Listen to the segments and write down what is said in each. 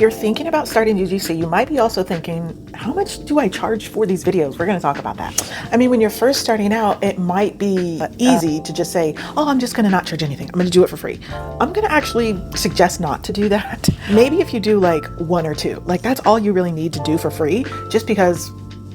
You're thinking about starting UGC, you might be also thinking, how much do I charge for these videos? We're going to talk about that. I mean, when you're first starting out, it might be easy to just say, oh, I'm just going to not charge anything. I'm going to do it for free. I'm going to actually suggest not to do that. Maybe if you do like one or two, like that's all you really need to do for free, just because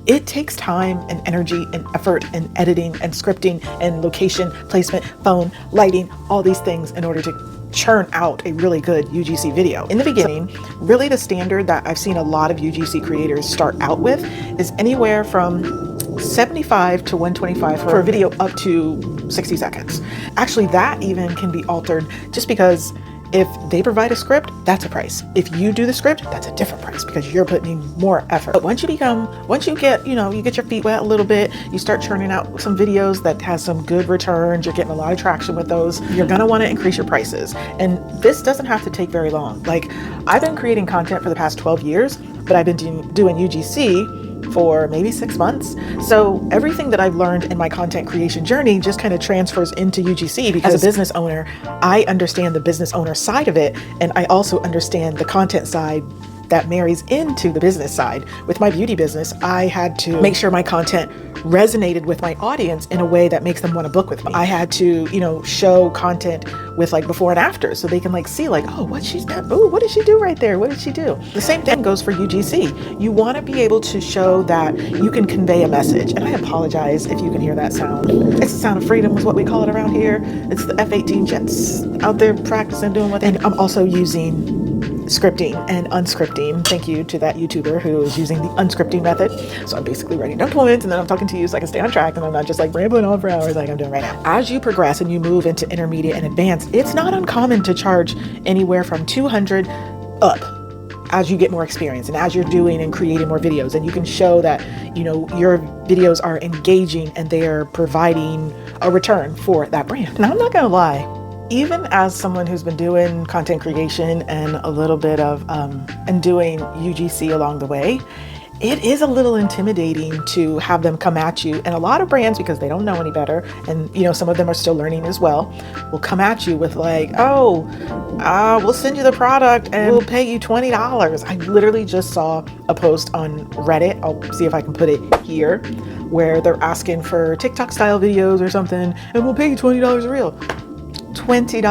it takes time and energy and effort and editing and scripting and location placement, phone, lighting, all these things in order to churn out a really good UGC video. In the beginning, really the standard that I've seen a lot of UGC creators start out with is anywhere from 75 to 125 for a video up to 60 seconds. Actually, that even can be altered just because if they provide a script, that's a price. If you do the script, that's a different price because you're putting in more effort. But once you get, you get your feet wet a little bit, you start churning out some videos that has some good returns, you're getting a lot of traction with those, you're gonna wanna increase your prices. And this doesn't have to take very long. Like, I've been creating content for the past 12 years, but I've been doing UGC for maybe 6 months. So everything that I've learned in my content creation journey just kind of transfers into UGC because as a business owner, I understand the business owner side of it. And I also understand the content side that marries into the business side. With my beauty business, I had to make sure my content resonated with my audience in a way that makes them want to book with me. I had to, show content with like before and after so they can like see like, oh, what she's done. Oh, what did she do right there? What did she do? The same thing goes for UGC. You want to be able to show that you can convey a message. And I apologize if you can hear that sound. It's the sound of freedom is what we call it around here. It's the F-18 jets out there practicing doing what they do. And I'm also using scripting and unscripting. Thank you to that YouTuber who is using the unscripting method. So I'm basically writing down points and then I'm talking to you so I can stay on track and I'm not just like rambling on for hours like I'm doing right now. As you progress and you move into intermediate and advanced, it's not uncommon to charge anywhere from $200 up as you get more experience and as you're doing and creating more videos, and you can show that, your videos are engaging and they are providing a return for that brand. Now, I'm not gonna lie, even as someone who's been doing content creation and a little bit of and doing UGC along the way, it is a little intimidating to have them come at you. And a lot of brands, because they don't know any better, and some of them are still learning as well, will come at you with like, we'll send you the product and we'll pay you $20. I literally just saw a post on Reddit. I'll see if I can put it here, where they're asking for TikTok style videos or something, and we'll pay you $20 a reel. $20?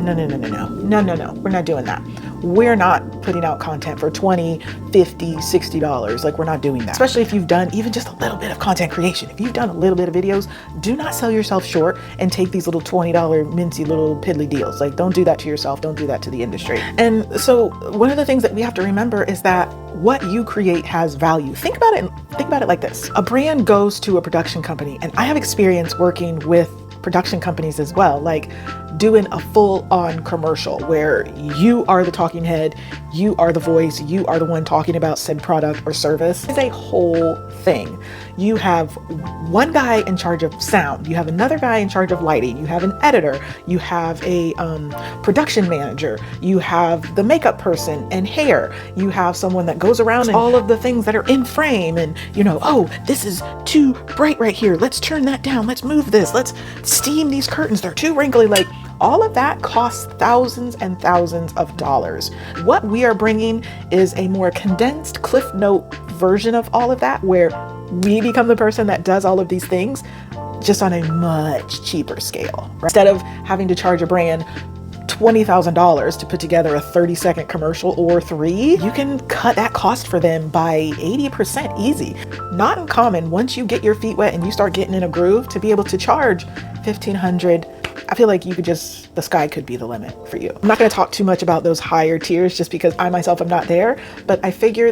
No. We're not doing that. We're not putting out content for $20, $50, $60. Like, we're not doing that. Especially if you've done even just a little bit of content creation. If you've done a little bit of videos, do not sell yourself short and take these little $20 mincy little piddly deals. Like, don't do that to yourself. Don't do that to the industry. And so one of the things that we have to remember is that what you create has value. Think about it like this. A brand goes to a production company, and I have experience working with production companies as well, like doing a full-on commercial where you are the talking head, you are the voice, you are the one talking about said product or service. It's a whole thing. You have one guy in charge of sound, you have another guy in charge of lighting, you have an editor, you have a production manager, you have the makeup person and hair, you have someone that goes around and all of the things that are in frame and oh, this is too bright right here, let's turn that down, let's move this, let's steam these curtains, they're too wrinkly. Like, all of that costs thousands and thousands of dollars. What we are bringing is a more condensed Cliff Note version of all of that, where we become the person that does all of these things just on a much cheaper scale. Right? Instead of having to charge a brand $20,000 to put together a 30-second commercial or 3, you can cut that cost for them by 80% easy. Not uncommon once you get your feet wet and you start getting in a groove to be able to charge $1,500. I feel like the sky could be the limit for you. I'm not going to talk too much about those higher tiers just because I myself am not there, but I figure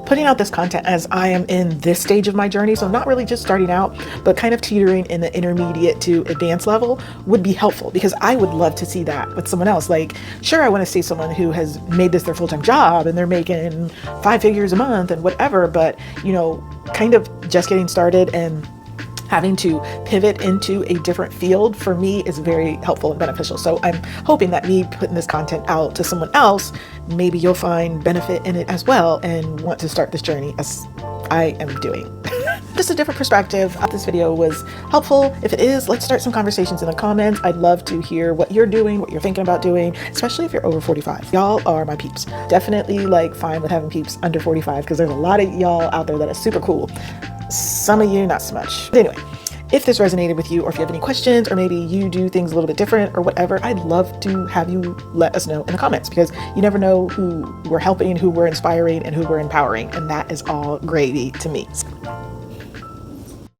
putting out this content as I am in this stage of my journey, so not really just starting out, but kind of teetering in the intermediate to advanced level, would be helpful, because I would love to see that with someone else. Like, sure, I want to see someone who has made this their full-time job and they're making 5 figures a month and whatever, but kind of just getting started and having to pivot into a different field for me is very helpful and beneficial. So I'm hoping that me putting this content out to someone else, maybe you'll find benefit in it as well and want to start this journey as I am doing. just a different perspective. This video was helpful. If it is, let's start some conversations in the comments. I'd love to hear what you're doing, what you're thinking about doing, especially if you're over 45. Y'all are my peeps. Definitely like fine with having peeps under 45 because there's a lot of y'all out there that are super cool. Some of you not so much. But anyway, if this resonated with you, or if you have any questions, or maybe you do things a little bit different or whatever, I'd love to have you let us know in the comments, because you never know who we're helping, who we're inspiring, and who we're empowering. And that is all gravy to me.